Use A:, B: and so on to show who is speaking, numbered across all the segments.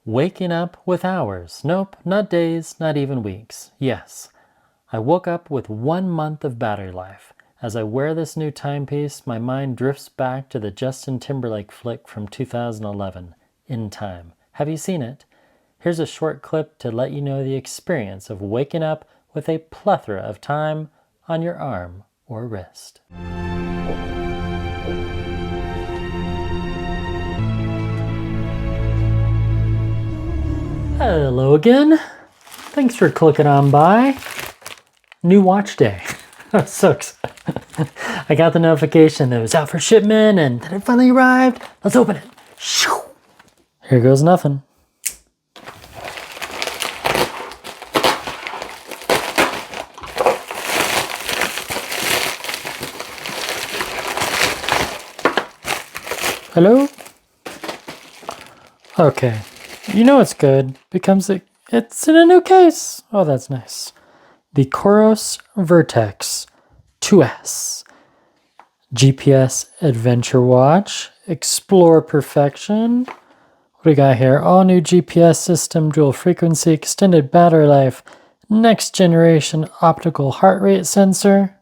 A: Waking up with hours. Nope, not days, not even weeks. Yes, I woke up with 1 month of battery life. As I wear this new timepiece, my mind drifts back to the Justin Timberlake flick from 2011, In Time. Have you seen it? Here's a short clip to let you know the experience of waking up with a plethora of time on your arm or wrist. Hello again. Thanks for clicking on by. New watch day. I'm so excited. I got the notification that it was out for shipment and that it finally arrived. Let's open it. Here goes nothing. Hello? Okay. You know it's good because it's in a new case. Oh, that's nice. The COROS Vertix 2S. GPS Adventure Watch. Explore Perfection. What do we got here? All new GPS system, dual frequency, extended battery life, next generation optical heart rate sensor.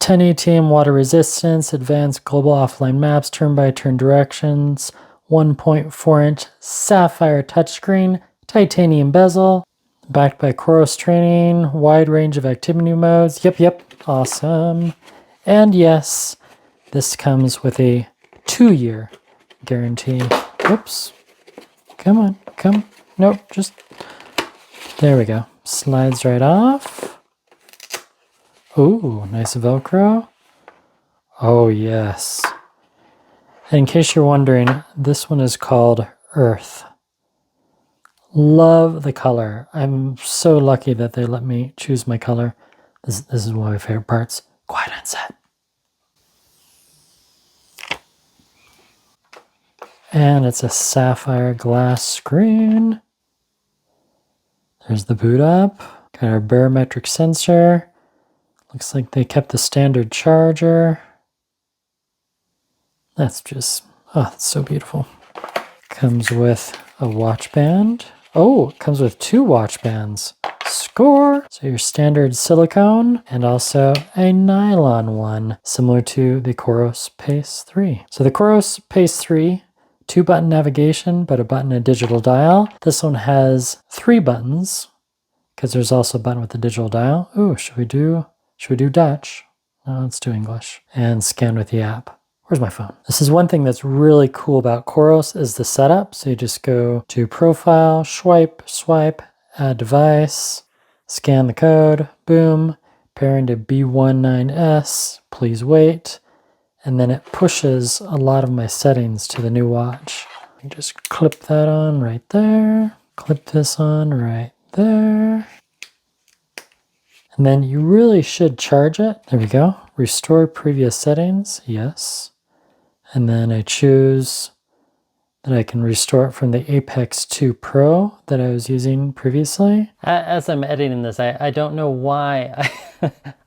A: 10 ATM water resistance, advanced global offline maps, turn-by-turn directions, 1.4-inch sapphire touchscreen, titanium bezel, backed by COROS training, wide range of activity modes. Yep, awesome. And yes, this comes with a 2-year guarantee. Oops. Come on. Nope, just... There we go. Slides right off. Ooh, nice Velcro. Oh, yes. In case you're wondering, this one is called Earth. Love the color. I'm so lucky that they let me choose my color. This is one of my favorite parts. Quiet on set. And it's a sapphire glass screen. There's the boot up. Got our barometric sensor. Looks like they kept the standard charger. That's just, oh, that's so beautiful. Comes with a watch band. Oh, it comes with 2 watch bands. Score! So your standard silicone and also a nylon one, similar to the COROS Pace 3. So the COROS Pace 3, 2-button navigation, but a button and digital dial. This one has 3 buttons, because there's also a button with the digital dial. Ooh, should we do Dutch? No, let's do English. And scan with the app. Where's my phone? This is one thing that's really cool about COROS is the setup. So you just go to Profile, swipe, add device, scan the code, boom, pairing to B19S, please wait. And then it pushes a lot of my settings to the new watch. You just clip that on right there, clip this on right there. And then you really should charge it. There we go. Restore previous settings, yes. And then I choose that I can restore it from the Apex 2 Pro that I was using previously. As I'm editing this, I don't know why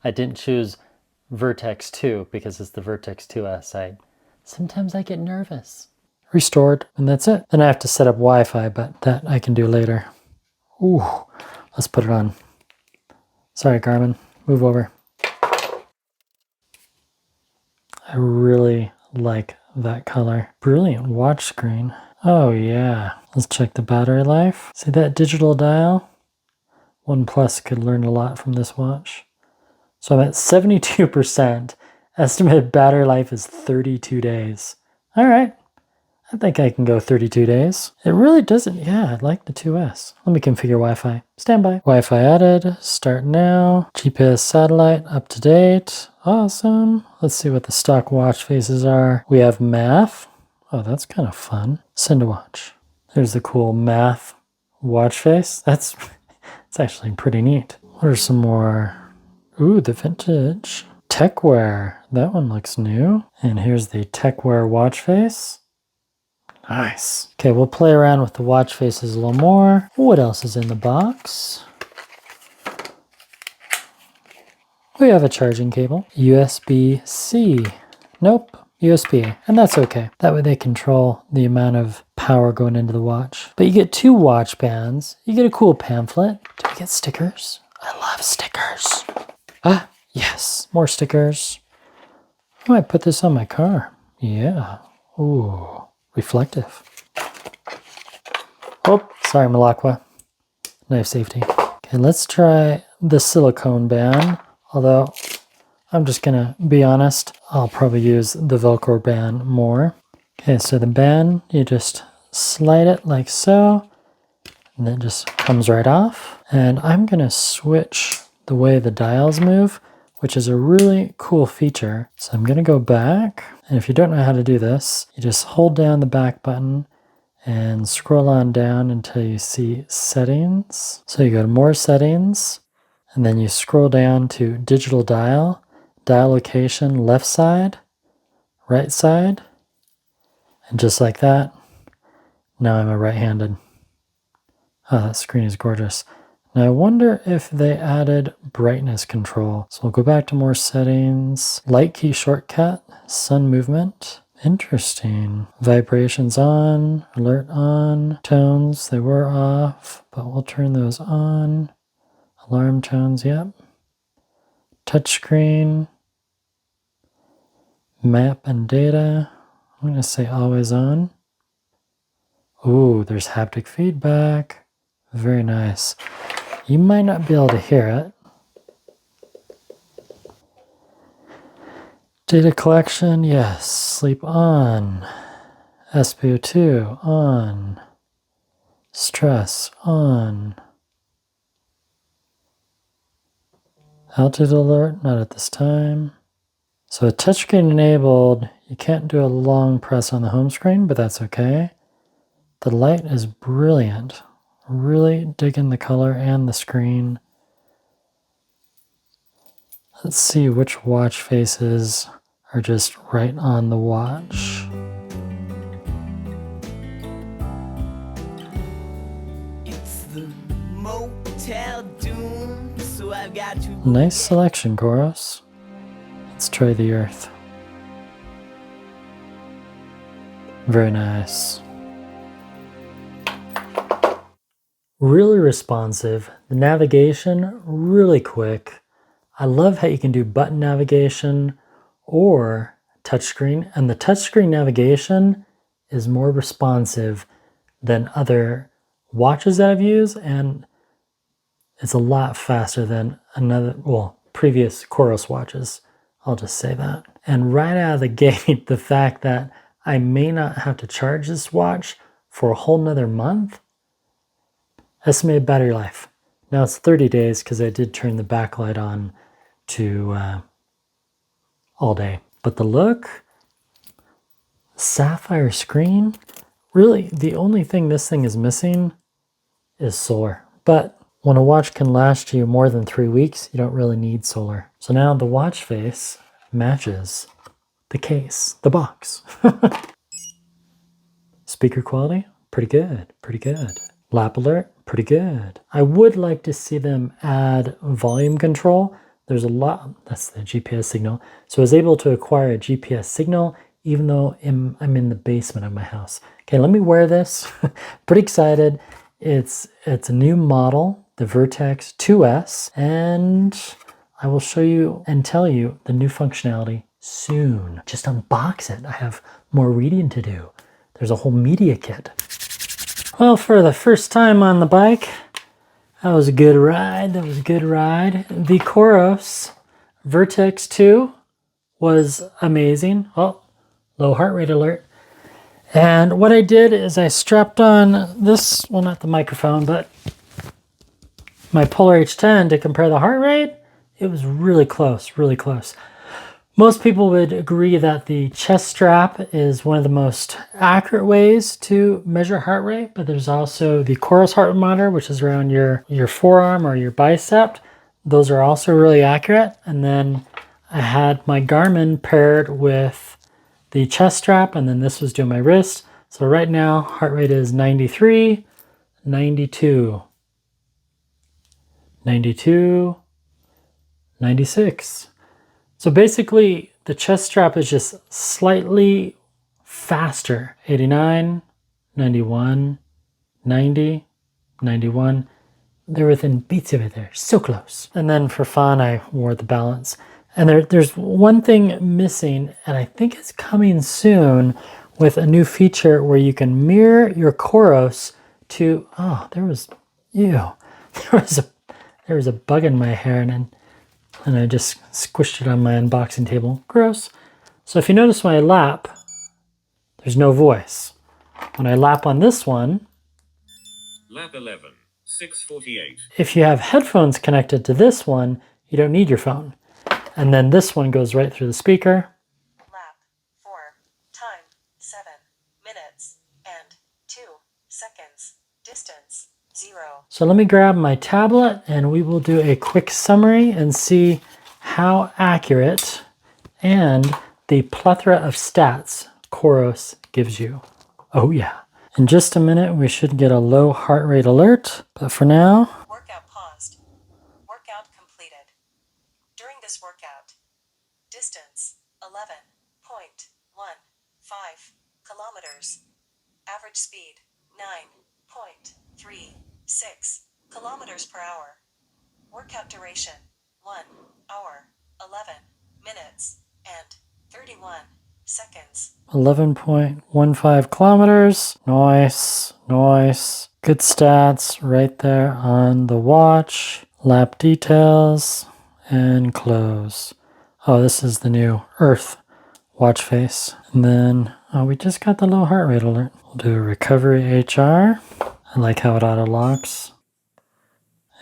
A: I didn't choose Vertex 2 because it's the Vertex 2S. Sometimes I get nervous. Restored, and that's it. Then I have to set up Wi-Fi, but that I can do later. Ooh, let's put it on. Sorry, Garmin, move over. I really like that color. Brilliant watch screen. Oh yeah. Let's check the battery life. See that digital dial? OnePlus could learn a lot from this watch. So I'm at 72%. Estimated battery life is 32 days. All right. I think I can go 32 days. It really doesn't. Yeah, I like the 2S. Let me configure Wi-Fi. Standby. Wi-Fi added. Start now. GPS satellite up to date. Awesome. Let's see what the stock watch faces are. We have math. Oh, that's kind of fun. Send a watch. There's the cool math watch face. That's actually pretty neat. What are some more? Ooh, the vintage. Techwear. That one looks new. And here's the Techwear watch face. Nice. Okay, we'll play around with the watch faces a little more. What else is in the box? We have a charging cable. USB-C. Nope. USB, and that's okay. That way they control the amount of power going into the watch. But you get 2 watch bands. You get a cool pamphlet. Do we get stickers? I love stickers. Ah, yes, more stickers. I might put this on my car. Yeah. Ooh, reflective. Oh, sorry, Malacqua. Knife safety. Okay, let's try the silicone band. Although, I'm just gonna be honest, I'll probably use the Velcro band more. Okay, so the band, you just slide it like so, and it just comes right off. And I'm gonna switch the way the dials move, which is a really cool feature. So I'm gonna go back, and if you don't know how to do this, you just hold down the back button and scroll on down until you see settings. So you go to more settings, and then you scroll down to digital dial, dial location, left side, right side, and just like that, now I'm a right-handed. Oh, that screen is gorgeous. Now I wonder if they added brightness control. So we'll go back to more settings, light key shortcut, sun movement. Interesting. Vibrations on, alert on, tones, they were off, but we'll turn those on. Alarm tones, yep. Touchscreen, map and data. I'm going to say always on. Ooh, there's haptic feedback. Very nice. You might not be able to hear it. Data collection, yes. Sleep on. SpO2 on. Stress on. Altitude alert, not at this time. So a touchscreen enabled, you can't do a long press on the home screen, but that's okay. The light is brilliant. Really digging the color and the screen. Let's see which watch faces are just right on the watch.
B: It's the Motel Doom, so I've got to
A: Nice selection, COROS. Let's try the Earth. Very nice. Really responsive. The navigation, really quick. I love how you can do button navigation or touchscreen, and the touchscreen navigation is more responsive than other watches that I've used, and it's a lot faster than previous COROS watches. I'll just say that. And right out of the gate, the fact that I may not have to charge this watch for a whole nother month. Estimated battery life. Now it's 30 days because I did turn the backlight on to all day. But the look, sapphire screen, really the only thing this thing is missing is solar. But when a watch can last you more than 3 weeks, you don't really need solar. So now the watch face matches the case, the box. Speaker quality, pretty good, pretty good. Lap alert, pretty good. I would like to see them add volume control. There's a lot, that's the GPS signal. So I was able to acquire a GPS signal even though I'm in the basement of my house. Okay, let me wear this. Pretty excited. It's a new model, the Vertix 2S, and I will show you and tell you the new functionality soon. Just unbox it. I have more reading to do. There's a whole media kit. Well, for the first time on the bike, that was a good ride. That was a good ride. The COROS Vertix 2 was amazing. Oh, low heart rate alert. And what I did is I strapped on this, well, not the microphone, but my Polar H10 to compare the heart rate. It was really close, really close. Most people would agree that the chest strap is one of the most accurate ways to measure heart rate, but there's also the COROS heart monitor, which is around your forearm or your bicep. Those are also really accurate. And then I had my Garmin paired with the chest strap, and then this was doing my wrist. So right now, heart rate is 93, 92, 92, 96. So basically, the chest strap is just slightly faster. 89, 91, 90, 91. They're within beats of it there, so close. And then for fun, I wore the balance. And there's one thing missing, and I think it's coming soon with a new feature where you can mirror your COROS to, oh, there was a bug in my hair, and I just squished it on my unboxing table. Gross. So if you notice when I lap, there's no voice. When I lap on this one,
C: lap 11, 648.
A: If you have headphones connected to this one, you don't need your phone. And then this one goes right through the speaker.
D: Lap 4, time 7 minutes and 2 seconds, distance 0.
A: So let me grab my tablet and we will do a quick summary and see how accurate and the plethora of stats COROS gives you. Oh yeah. In just a minute, we should get a low heart rate alert, but for now,
D: Workout paused. Workout completed. During this workout, distance 11.15 kilometers. Average speed 9.36 kilometers per hour. Workout duration 1 hour, 11 minutes, and 31 seconds.
A: 11.15 kilometers. Nice, nice. Good stats right there on the watch. Lap details and close. Oh, this is the new Earth watch face. And then, oh, we just got the low heart rate alert. We'll do a recovery HR. I like how it auto locks.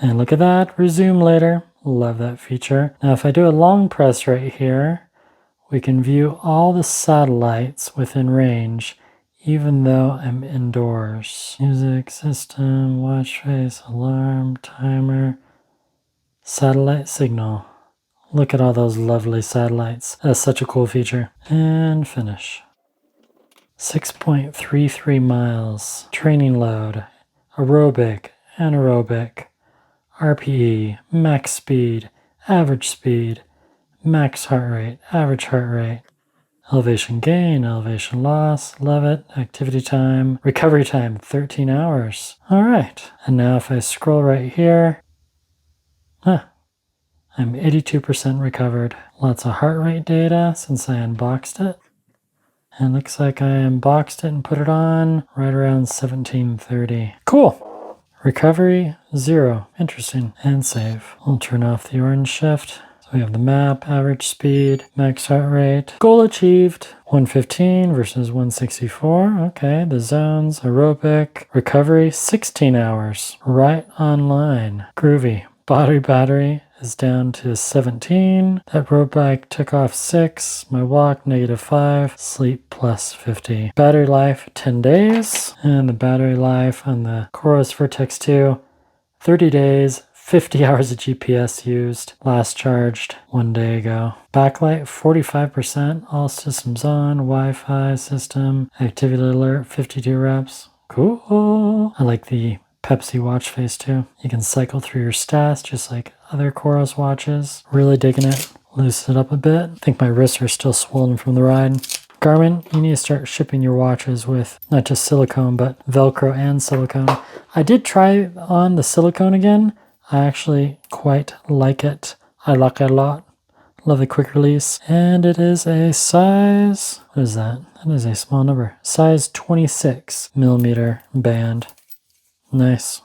A: And look at that, resume later. Love that feature. Now, if I do a long press right here, we can view all the satellites within range, even though I'm indoors. Music, system, watch face, alarm, timer, satellite signal. Look at all those lovely satellites. That's such a cool feature. And finish. 6.33 miles. Training load. Aerobic, anaerobic. RPE, max speed, average speed. Max heart rate, average heart rate, elevation gain, elevation loss, love it, activity time, recovery time, 13 hours. All right, and now if I scroll right here, I'm 82% recovered. Lots of heart rate data since I unboxed it. And looks like I unboxed it and put it on right around 17:30. Cool. Recovery, 0. Interesting. And save. I'll turn off the orange shift. So we have the map, average speed, max heart rate. Goal achieved, 115 versus 164. Okay, the zones, aerobic, recovery, 16 hours. Right online. Groovy. Battery is down to 17. That road bike took off 6. My walk, -5. Sleep, +50. Battery life, 10 days. And the battery life on the COROS Vertix 2, 30 days. 50 hours of GPS used, last charged 1 day ago. Backlight 45%, all systems on, Wi-Fi system, activity alert 52 reps. Cool. I like the Pepsi watch face too. You can cycle through your stats just like other COROS watches. Really digging it. Loosen it up a bit. I think my wrists are still swollen from the ride. Garmin, you need to start shipping your watches with not just silicone, but Velcro and silicone. I did try on the silicone again. I actually quite like it. I like it a lot. Love the quick release. And it is a size, what is that? That is a small number. Size 26 millimeter band. Nice.